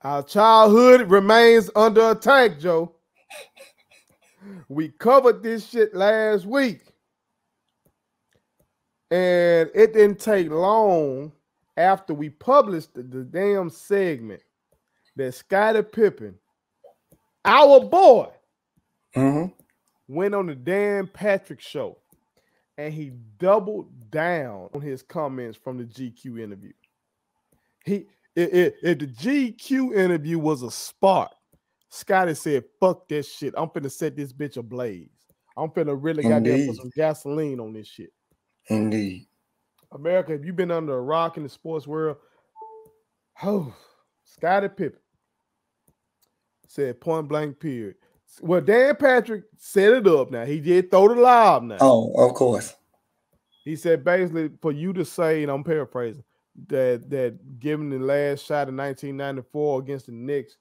Our childhood remains under attack, Joe. We covered this shit last week. And it didn't take long after we published the damn segment that Scottie Pippen, our boy, went on the Dan Patrick show and he doubled down on his comments from the GQ interview. If the GQ interview was a spark, Scottie said, fuck that shit. I'm finna set this bitch ablaze. I'm finna really goddamn put some gasoline on this shit. Indeed. America, if you've been under a rock in the sports world, Scottie Pippen said point blank period. Well, Dan Patrick set it up now. He did throw the lob now. Oh, of course. He said basically for you to say, and I'm paraphrasing, that given the last shot in 1994 against the Knicks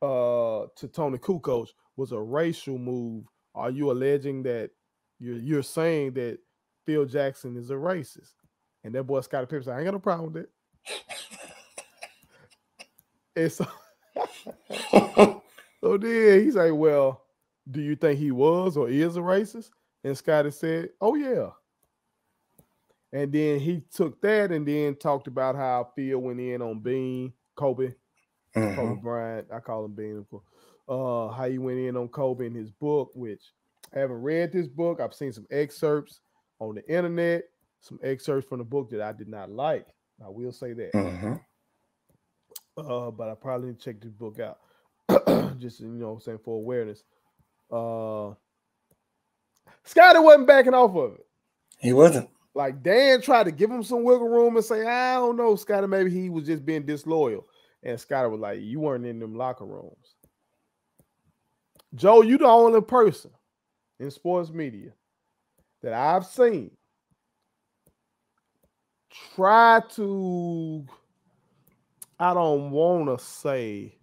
to Tony Kukoc was a racial move. Are you alleging that you're saying that Phil Jackson is a racist? And that boy Scottie Pippen said, I ain't got no problem with that. And so, so then he's like, well, do you think he was or is a racist? And Scottie said, oh, yeah. And then he took that and then talked about how Phil went in on Bean, Kobe Bryant. I call him Bean, of course. How he went in on Kobe in his book, which I haven't read this book. I've seen some excerpts on the internet, some excerpts from the book that I did not like. I will say that. But I probably need to check this book out. Just, you know what I'm saying, for awareness. Scottie wasn't backing off of it. He wasn't. Like Dan tried to give him some wiggle room and say, I don't know, Scottie, maybe he was just being disloyal. And Scottie was like, you weren't in them locker rooms. Joe, you the only person in sports media that I've seen try to, I don't want to say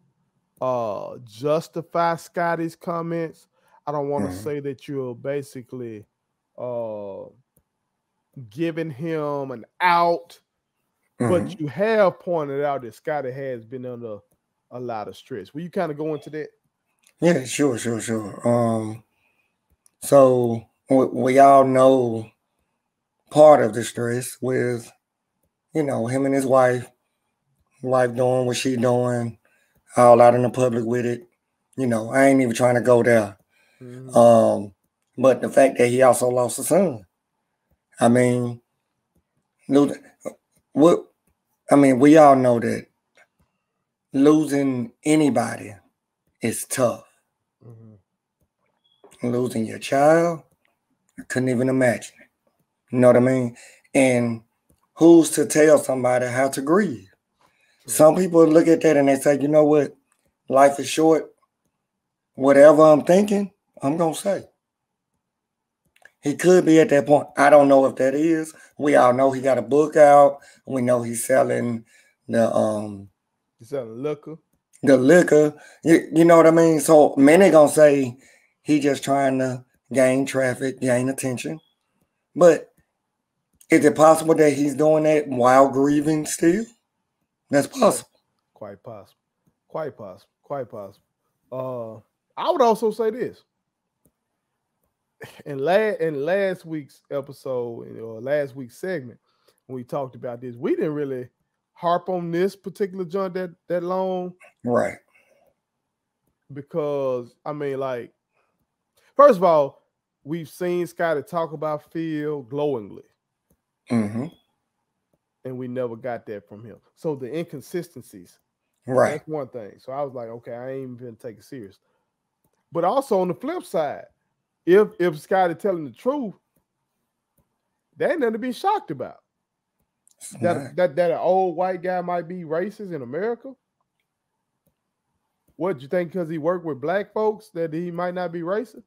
justify Scottie's comments. I don't want to say that you're basically giving him an out, but you have pointed out that Scottie has been under a lot of stress. Will you kind of go into that? Yeah, sure. So we all know part of the stress with, you know, him and his wife doing what she doing, all out in the public with it. You know, I ain't even trying to go there. But the fact that he also lost a son. I mean, we all know that losing anybody is tough. Losing your child, I couldn't even imagine it. You know what I mean? And who's to tell somebody how to grieve? Some people look at that and they say, you know what? Life is short. Whatever I'm thinking, I'm going to say. He could be at that point. I don't know if that is. We all know he got a book out. We know he's selling the he's selling liquor. The liquor. You know what I mean? So many gonna say he just trying to gain traffic, gain attention. But is it possible that he's doing that while grieving still? That's possible. Quite possible. I would also say this. In last week's episode or last week's segment, when we talked about this, we didn't really harp on this particular joint that long. Right. Because, I mean, like, first of all, we've seen Scottie talk about Phil glowingly. And we never got that from him. So the inconsistencies. Right. That's one thing. So I was like, okay, I ain't even going to take it serious. But also on the flip side, if Scottie telling the truth, that ain't nothing to be shocked about. That an old white guy might be racist in America. What, you think because he worked with black folks that he might not be racist?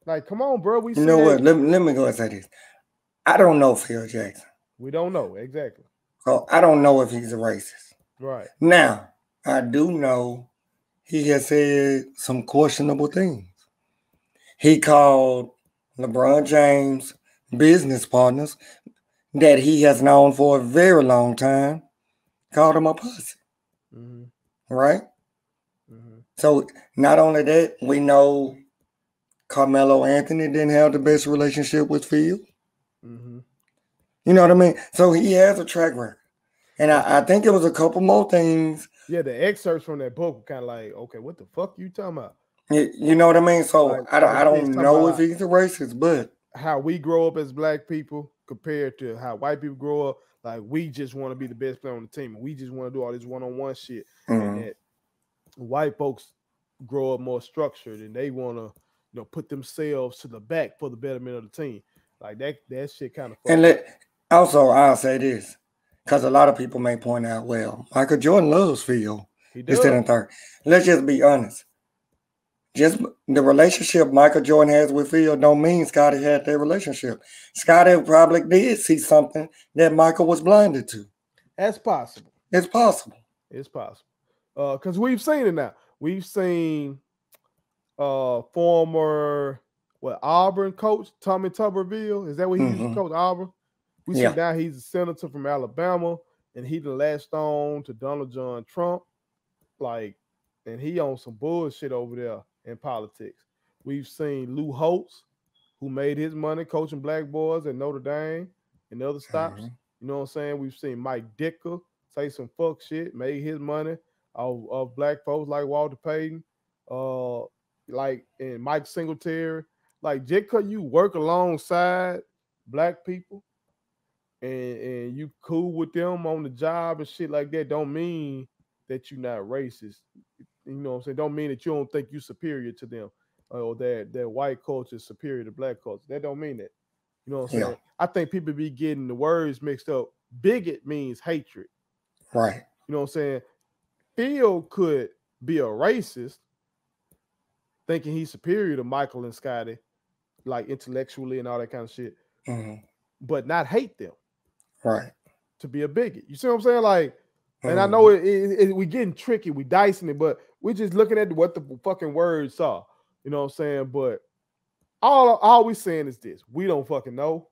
Like, come on, bro. You know what? Let me go and say this. I don't know Phil Jackson. We don't know, exactly. So I don't know if he's a racist. Right. Now, I do know he has said some questionable things. He called LeBron James business partners that he has known for a very long time, called him a pussy. right? So not only that, we know Carmelo Anthony didn't have the best relationship with Phil. You know what I mean? So he has a track record. And I think it was a couple more things. Yeah, the excerpts from that book were kind of like, okay, what the fuck you talking about? You know what I mean? So Like, I don't know if he's a racist, but how we grow up as black people compared to how white people grow up, like we just want to be the best player on the team. And we just want to do all this one-on-one shit. And that white folks grow up more structured and they want to, put themselves to the back for the betterment of the team. Like that shit kind of. And also, I'll say this, because a lot of people may point out, well, Michael Jordan loves Phil. He does. Instead of third. Let's just be honest. Just the relationship Michael Jordan has with Phil don't mean Scottie had that relationship. Scottie probably did see something that Michael was blinded to. That's possible. It's possible. It's possible. Because we've seen it now. We've seen former Auburn coach Tommy Tuberville. Is that what he used to coach Auburn? We see now he's a senator from Alabama, and he done latched on to Donald John Trump, and he on some bullshit over there in politics. We've seen Lou Holtz, who made his money coaching black boys at Notre Dame and other stops. You know what I'm saying? We've seen Mike Dicker say some fuck shit, made his money of black folks like Walter Payton, and Mike Singletary. Like, just because you work alongside black people and you cool with them on the job and shit like that, don't mean that you're not racist. You know what I'm saying? Don't mean that you don't think you're superior to them or that white culture is superior to black culture. That don't mean that. You know what I'm saying? I think people be getting the words mixed up. Bigot means hatred. Right. You know what I'm saying? Phil could be a racist thinking he's superior to Michael and Scottie, like intellectually and all that kind of shit, but not hate them. Right. To be a bigot. You see what I'm saying? Like, and I know we getting tricky, we dicing it, but we're just looking at what the fucking words are. You know what I'm saying? But all we saying is this: we don't fucking know.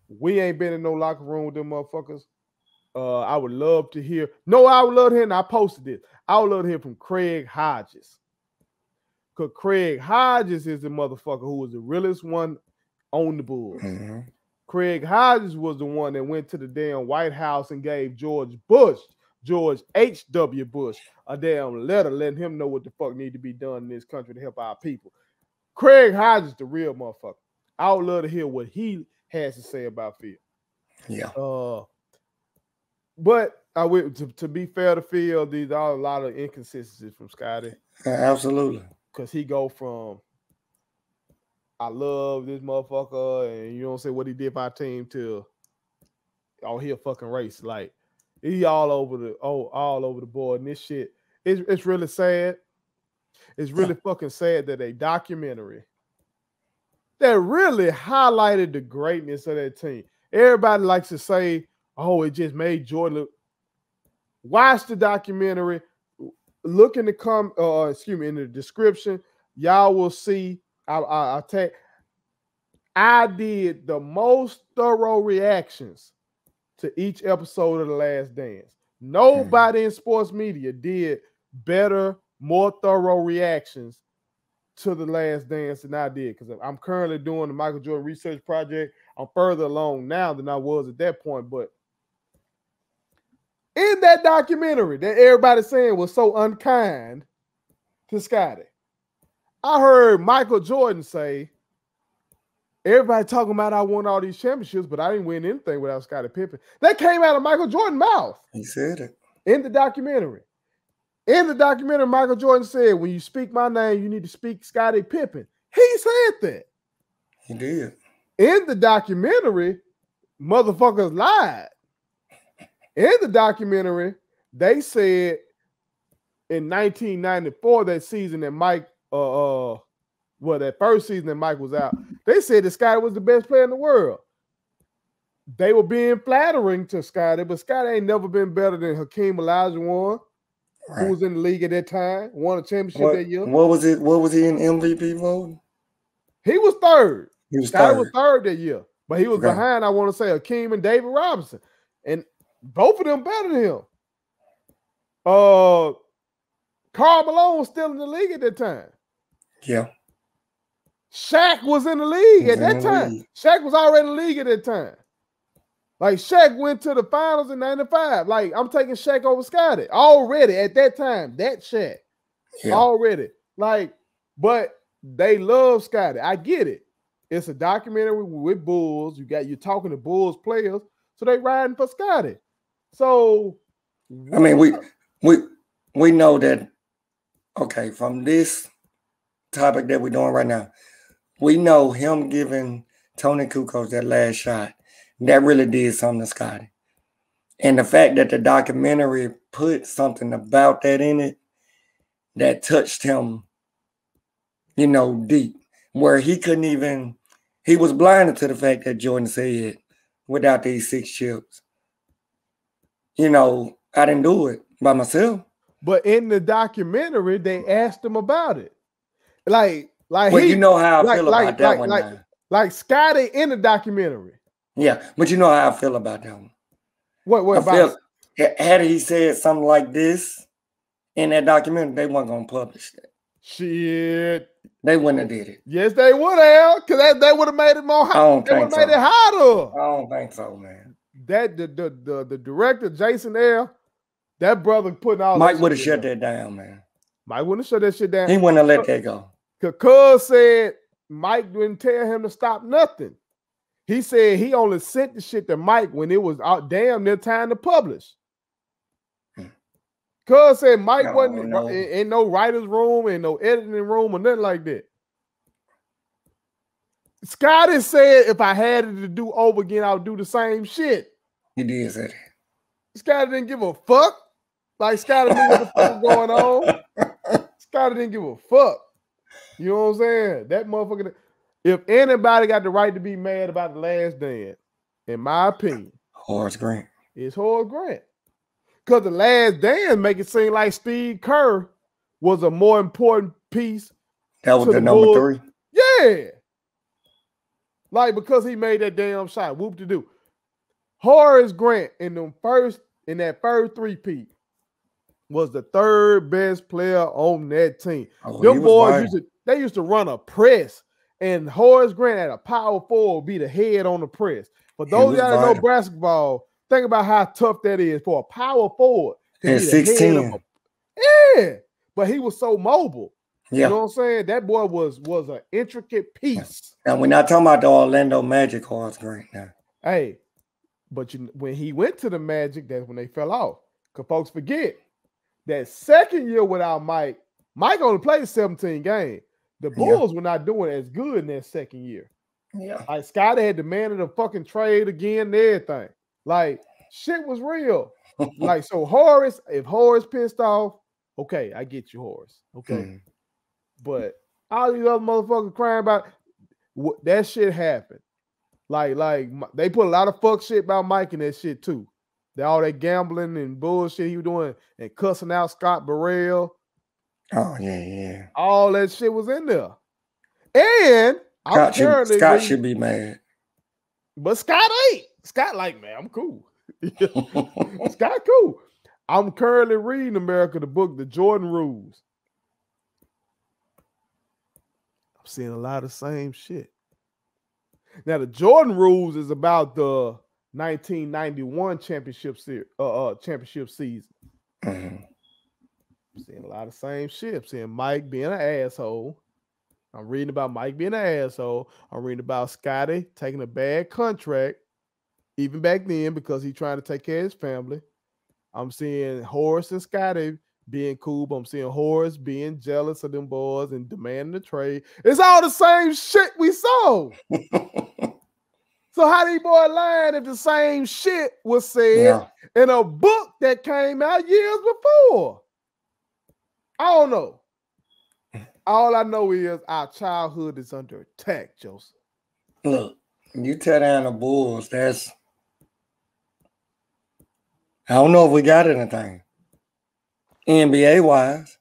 We ain't been in no locker room with them motherfuckers. I would love to hear. No, I would love to hear, and I posted this. I would love to hear from Craig Hodges. Because Craig Hodges is the motherfucker who was the realest one on the Bulls. Craig Hodges was the one that went to the damn White House and gave George H.W. Bush, a damn letter letting him know what the fuck need to be done in this country to help our people. Craig Hodges, the real motherfucker. I would love to hear what he has to say about Phil. Yeah. But to be fair to Phil, these are a lot of inconsistencies from Scottie. Absolutely. Because he go from I love this motherfucker and you don't say what he did for our team to he a fucking race. Like he all over the board. And this shit, it's really sad. It's really fucking sad that a documentary that really highlighted the greatness of that team. Everybody likes to say, oh, it just made Jordan look. Watch the documentary. Look in the description. Y'all will see. I did the most thorough reactions to each episode of The Last Dance. Nobody in sports media did better, more thorough reactions to The Last Dance than I did, because I'm currently doing the Michael Jordan research project. I'm further along now than I was at that point, but in that documentary that everybody's saying was so unkind to Scottie, I heard Michael Jordan say, everybody talking about I won all these championships, but I didn't win anything without Scottie Pippen. That came out of Michael Jordan's mouth. He said it. In the documentary. In the documentary, Michael Jordan said, when you speak my name, you need to speak Scottie Pippen. He said that. He did. In the documentary, motherfuckers lied. In the documentary, they said in 1994, that season that Mike, that first season that Mike was out, they said that Scottie was the best player in the world. They were being flattering to Scottie, but Scottie ain't never been better than Hakeem Olajuwon, who was in the league at that time, won a championship that year. What was it? What was he in MVP voting? He was third. Scottie third. was third that year, but he was behind, I want to say, Hakeem and David Robinson. And both of them better than him. Karl Malone was still in the league at that time. Yeah. Shaq was in the league at that time. Shaq was already in the league at that time. Like, Shaq went to the finals in 95. Like, I'm taking Shaq over Scottie already at that time. That Shaq. Yeah. Already. Like, but they love Scottie. I get it. It's a documentary with Bulls. You're talking to Bulls players, so they riding for Scottie. So, I mean, we know that. Okay, from this topic that we're doing right now, we know him giving Tony Kukoc that last shot, that really did something to Scottie. And the fact that the documentary put something about that in it that touched him, deep, where he couldn't even, he was blinded to the fact that Jordan said, without these 6 chips, I didn't do it by myself. But in the documentary, they asked him about it. Like well, you know how I feel about that one now. Like Scottie in the documentary. Yeah, but you know how I feel about that one. What about it? Had he said something like this in that documentary, they weren't going to publish that. Shit. They wouldn't have did it. Yes, they would have, because they would have made it more hot. They would have made it hotter. I don't think so, man. That the director, Jason L., that brother putting all Mike would have shut that down, man. Mike wouldn't have shut that shit down. He wouldn't have let that go. Because said Mike didn't tell him to stop nothing. He said he only sent the shit to Mike when it was damn near time to publish. Cuz said Mike wasn't in no writer's room and no editing room or nothing like that. Scottie said if I had it to do over again, I would do the same shit. He did say that. Scottie didn't give a fuck. Like, Scottie knew what the fuck was going on. Scottie didn't give a fuck. You know what I'm saying? That motherfucker. If anybody got the right to be mad about The Last Dance, in my opinion, Horace Grant. It's Horace Grant. Because The Last Dance make it seem like Steve Kerr was a more important piece. That was the number Bulls. 3? Yeah. Like, because he made that damn shot. Whoop-de-doo. Horace Grant in that first 3-peat was the 3rd best player on that team. Them boys used to run a press, and Horace Grant at a power forward be the head on the press. For those of y'all that know basketball, think about how tough that is for a power forward. And 16. Yeah, but he was so mobile. Yeah. You know what I'm saying? That boy was an intricate piece. And we're not talking about the Orlando Magic Horace Grant now. Hey, but when he went to the Magic, that's when they fell off. Because folks forget, that second year without Mike only played 17 games. The Bulls were not doing as good in that second year. Yeah. Like, Scottie had demanded a fucking trade again and everything. Like, shit was real. Like, so if Horace pissed off, okay, I get you, Horace. Okay. But all these other motherfuckers crying about that shit happened. Like they put a lot of fuck shit about Mike in that shit too. All that gambling and bullshit he was doing and cussing out Scott Burrell. Oh, yeah. All that shit was in there. And Scott should be mad. But Scott ain't. Scott like, man, I'm cool. Scott cool. I'm currently reading the book, The Jordan Rules. I'm seeing a lot of the same shit. Now, the Jordan Rules is about the 1991 championship season. Mm-hmm. I'm seeing a lot of same shit. I'm seeing Mike being an asshole. I'm reading about Mike being an asshole. I'm reading about Scottie taking a bad contract, even back then, because he's trying to take care of his family. I'm seeing Horace and Scottie being cool, but I'm seeing Horace being jealous of them boys and demanding the trade. It's all the same shit we saw. So how these boys lying if the same shit was said in a book that came out years before? I don't know. All I know is our childhood is under attack, Joseph. Look, you tear down the Bulls, I don't know if we got anything. NBA-wise.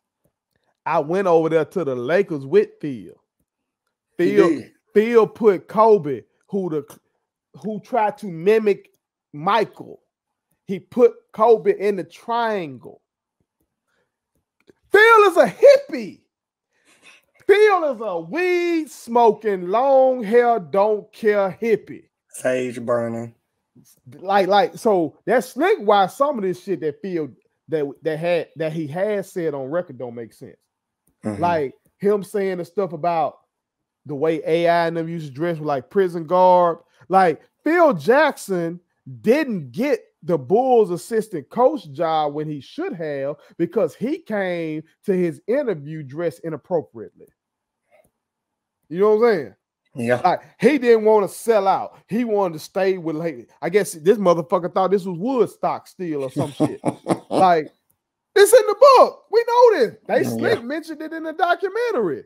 I went over there to the Lakers with Phil. Phil put Kobe, who tried to mimic Michael. He put Kobe in the triangle. Phil is a hippie. Phil is a weed smoking, long hair, don't care hippie. Sage burning. So that's slick why some of this shit that Phil that he has said on record don't make sense. Mm-hmm. Like him saying the stuff about the way AI and them used to dress with like prison garb. Like Phil Jackson didn't get the Bulls assistant coach job when he should have because he came to his interview dressed inappropriately. You know what I'm saying? Yeah. Like he didn't want to sell out. He wanted to stay with, like, I guess this motherfucker thought this was Woodstock still or some shit. Like, it's in the book. We know this. They slick mentioned it in the documentary.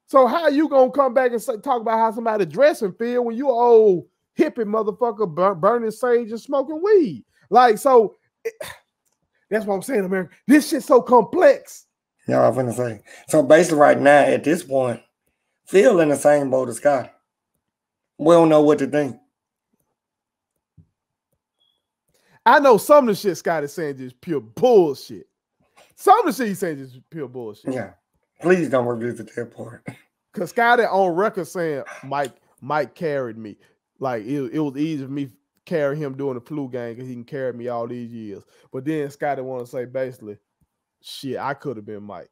So how you gonna come back and talk about how somebody dressing feel when you old hippie motherfucker burning sage and smoking weed? Like, so that's what I'm saying, America. This shit's so complex. Yeah, I'm gonna say. So basically, right now at this point, Phil in the same boat as Scottie. We don't know what to think. I know some of the shit Scottie's saying just pure bullshit. Some of the shit he's saying just pure bullshit. Yeah. Please don't revisit that part. Because Scottie on record saying Mike carried me. Like it was easy for me to carry him during the flu game because he can carry me all these years. But then Scottie want to say basically, shit, I could have been Mike.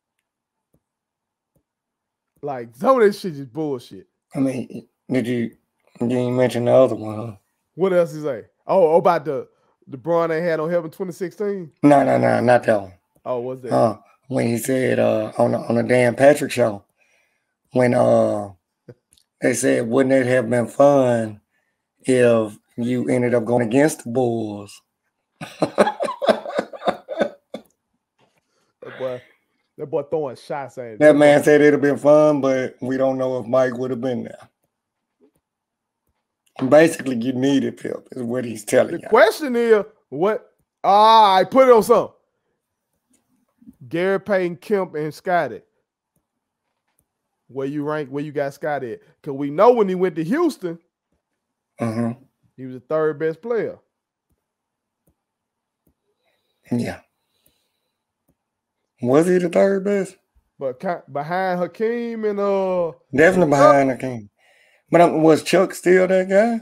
Like some of this shit is bullshit. I mean, did you mention the other one? Huh? What else he say? Oh, about the LeBron they had on Heaven 2016? No, not that one. Oh, what's that? When he said on the Dan Patrick show, when they said, wouldn't it have been fun if you ended up going against the Bulls? That boy throwing shots at it. That man said it'd have been fun, but we don't know if Mike would have been there. Basically, you needed Pip, is what he's telling you. The question is, what? I put it on something. Gary Payton, Kemp, and Scottie. Where you got Scottie at? Because we know when he went to Houston, he was the third best player. Yeah. Was he the third best? But behind Hakeem and definitely behind Hakeem. But was Chuck still that guy?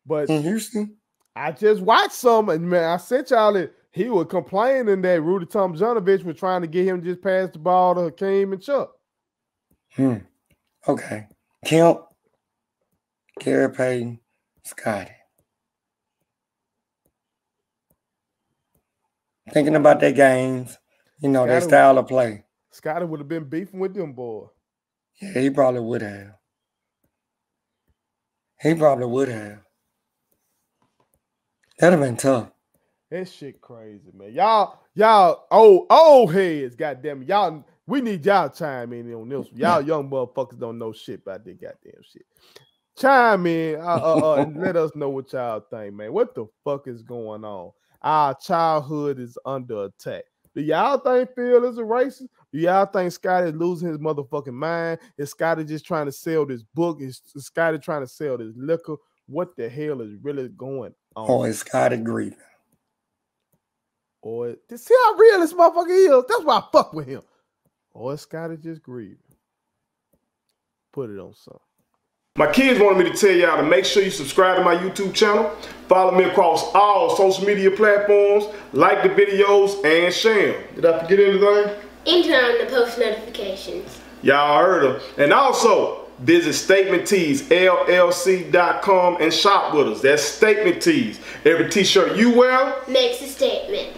But in Houston? I just watched some, and man, I sent y'all it. He was complaining that Rudy Tomjanovich was trying to get him to just pass the ball to Hakeem and Chuck. Okay. Kemp, Gary Payton, Scottie. Thinking about their games, their style of play. Scottie would have been beefing with them boys. Yeah, he probably would have. That'd have been tough. That shit crazy, man. Y'all old heads, goddamn it. Y'all, we need y'all chime in on this. Y'all young motherfuckers don't know shit about this goddamn shit. Chime in and let us know what y'all think, man. What the fuck is going on? Our childhood is under attack. Do y'all think Phil is a racist? Do y'all think Scottie is losing his motherfucking mind? Is Scottie just trying to sell this book? Is Scottie trying to sell this liquor? What the hell is really going on? Or is Scottie grieving? Or see how real this motherfucker is? That's why I fuck with him. Or is Scottie just grieving? Put it on something. My kids wanted me to tell y'all to make sure you subscribe to my YouTube channel, follow me across all social media platforms, like the videos, and share them. Did I forget anything? And turn on the post notifications. Y'all heard them. And also, visit Statement Tees, LLC.com and shop with us. That's Statement Tees. Every t-shirt you wear makes a statement.